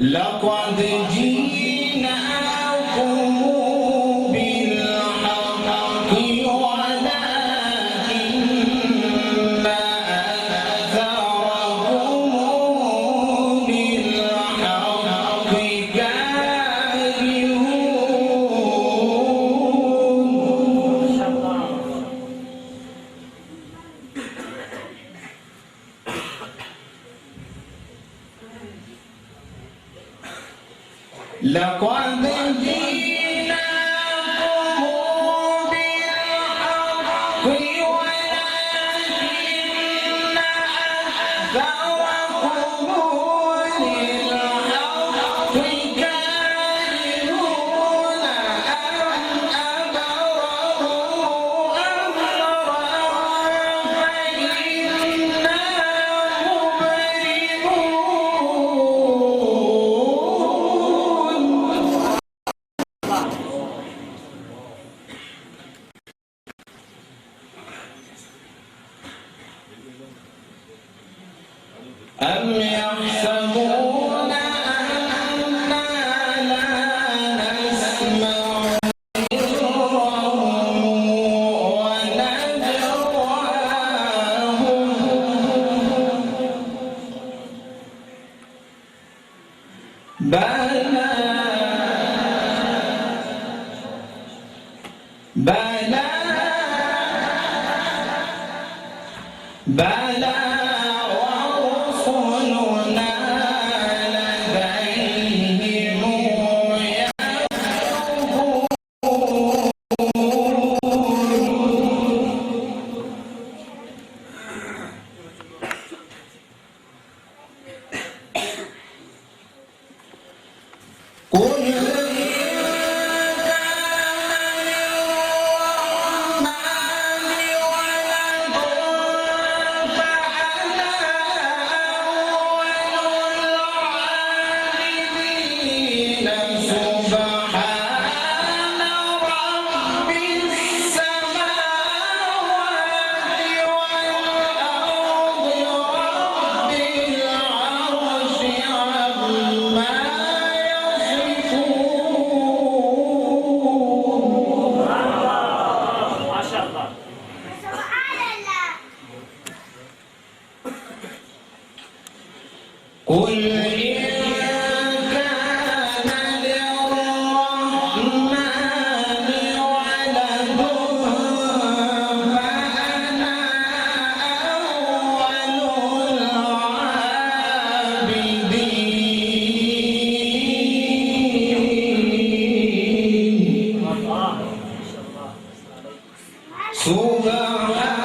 لقد جئناكم بالحق ولكن أكثركم بالحق كارهون. لقد جئناكم بالحق ولكن أكثركم للحق كارهون. أم أبرموا أمرا فإنا أم يحسبون أنا لا نسمع سرهم ونجواهم. بلى بلى بلى ورسلنا لديهم يكتبون. قل قل إن كان للرحمن ولد فأنا أول العابدين. سبحان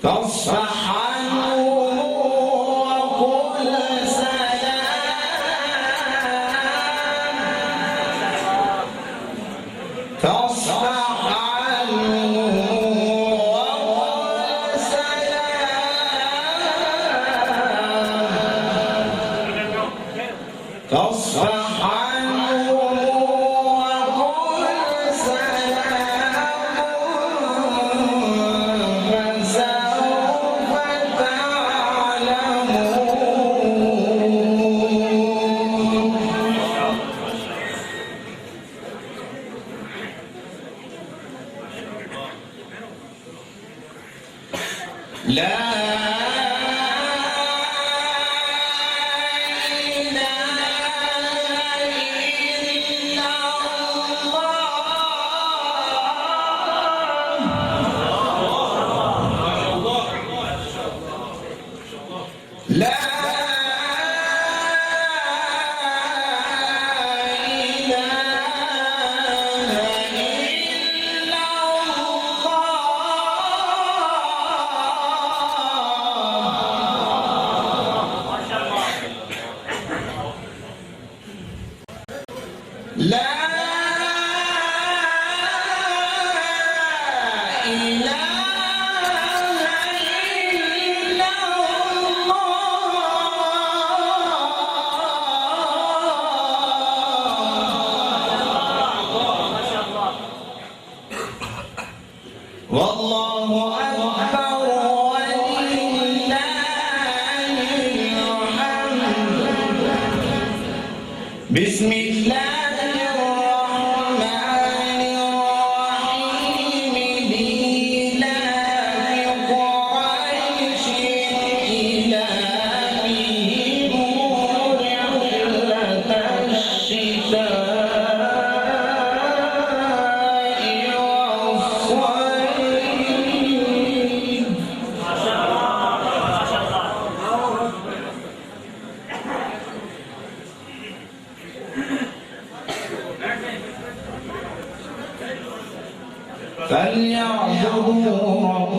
فاصفح عنهم وقل سلام فاصفح عنهم وقل سلام فاصفح عنهم وقل سلام فسوف تعلمون لا لا والله أكبر ولله الحمد بسم الله الرحمن الرحيم لإيلاف قريش إيلافهم رحلة الشتاء والصيف فليعبدوا رب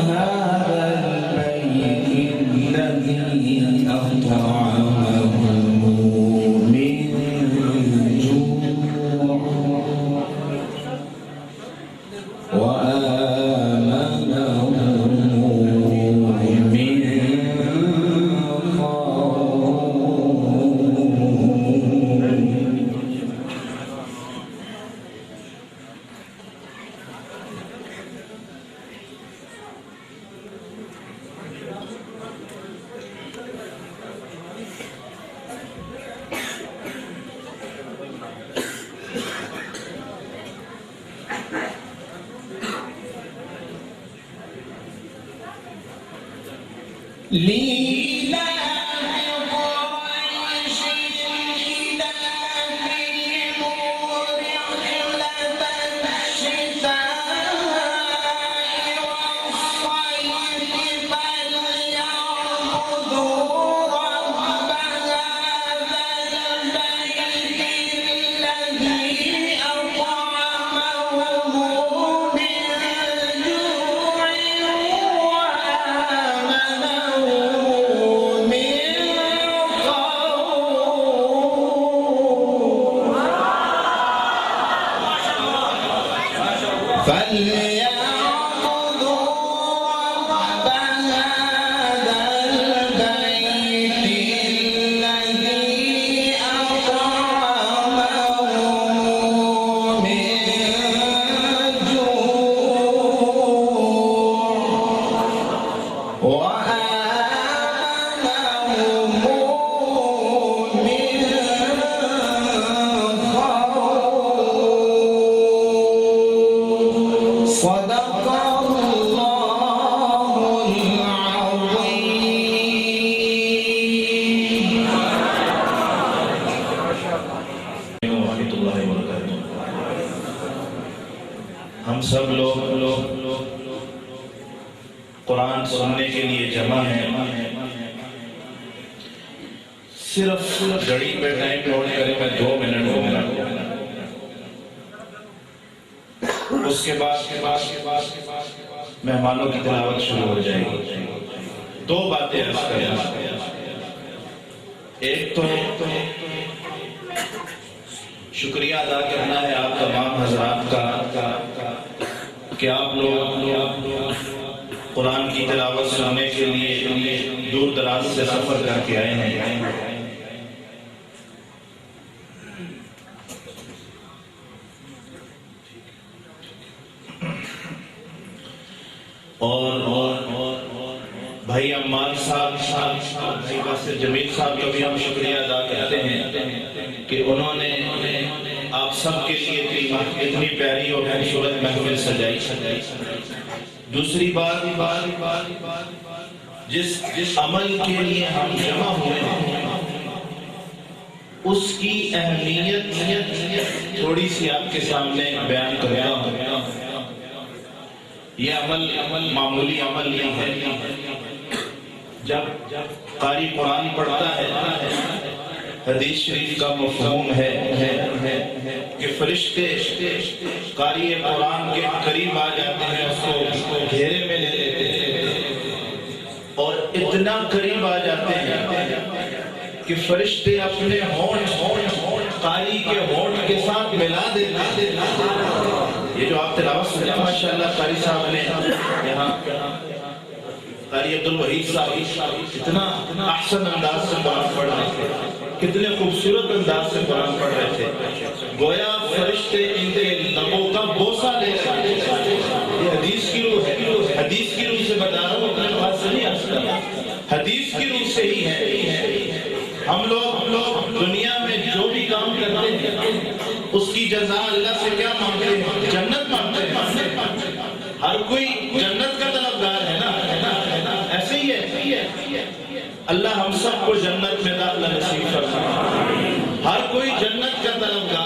هذا البيت الذي أطعمهم من جوع وآمنهم من لإيلاف قريش إيلافهم رحلة الشتاء والصيف فليعبدوا رب هذا البيت الذي أطعمهم من جوع وآمنهم من خوف فليعبدوا رب هذا البيت الذي أطعمهم من جوع وآمنهم من خوف صدق الله العظيم ورحمة الله وبरकातुहू। हम सब लोग कुरान सुनने के लिए जमा है। सिर्फ घड़ी पे टाइम नोट करें, मैं 2 मिनट दूंगा। उसके बाद مہمانوں کی تلاوت شروع ہو جائے گی۔ دو باتیں عرض کرنا، ایک تو شکریہ ادا کرنا ہے آپ تمام حضرات کا کہ آپ لوگ قرآن کی تلاوت سننے کے لیے دور دراز سے سفر کر کے آئے ہیں۔ اور بھائی عمار صاحب، بھائی باسر جمیل صاحب کا بھی ہم شکریہ ادا کرتے ہیں کہ انہوں نے آپ سب کے لیے اتنی پیاری اور خوبصورت محفل سجائی۔ دوسری بات، جس عمل کے لیے ہم جمع ہوئے ہیں اس کی اہمیت تھوڑی سی آپ کے سامنے بیان کرتا ہوں۔ یہ عمل معمولی عمل نہیں ہے۔ جب قاری قرآن پڑھتا ہے، حدیث شریف کا مفہوم ہے کہ فرشتے قاری قرآن کے قریب آ جاتے ہیں، اس کو گھیرے میں لے لیتے ہیں اور اتنا قریب آ جاتے ہیں کہ فرشتے اپنے ہونٹ قاری کے ہونٹ کے ساتھ ملا دیتے ہیں۔ یہ جو آپ تلاوت سنیں ماشاءاللہ قاری صاحب نے یہاں قاری عبدالوحید صاحب اتنا احسن انداز سے قرآن پڑھ رہے تھے، کتنے خوبصورت انداز سے قرآن پڑھ رہے تھے، گویا فرشتے ان کے لبوں کا بوسہ لے رہے تھے۔ یہ حدیث کی روح ہے، حدیث کی روح سے بتا رہا ہوں، اپنے بات سے نہیں عرض کر رہا، حدیث کی روح سے ہی ہے۔ ہم لوگ دنیا میں جو بھی کام کرتے ہیں اس کی جزا اللہ سے کیا مانگتے ہیں؟ جنت مانگتے ہیں۔ ہر کوئی جنت کا طلبگار ہے نا، ایسے ہی ہے۔ اللہ ہم سب کو جنت میں داخلہ نصیب فرمائے۔ ہر کوئی جنت کا طلبگار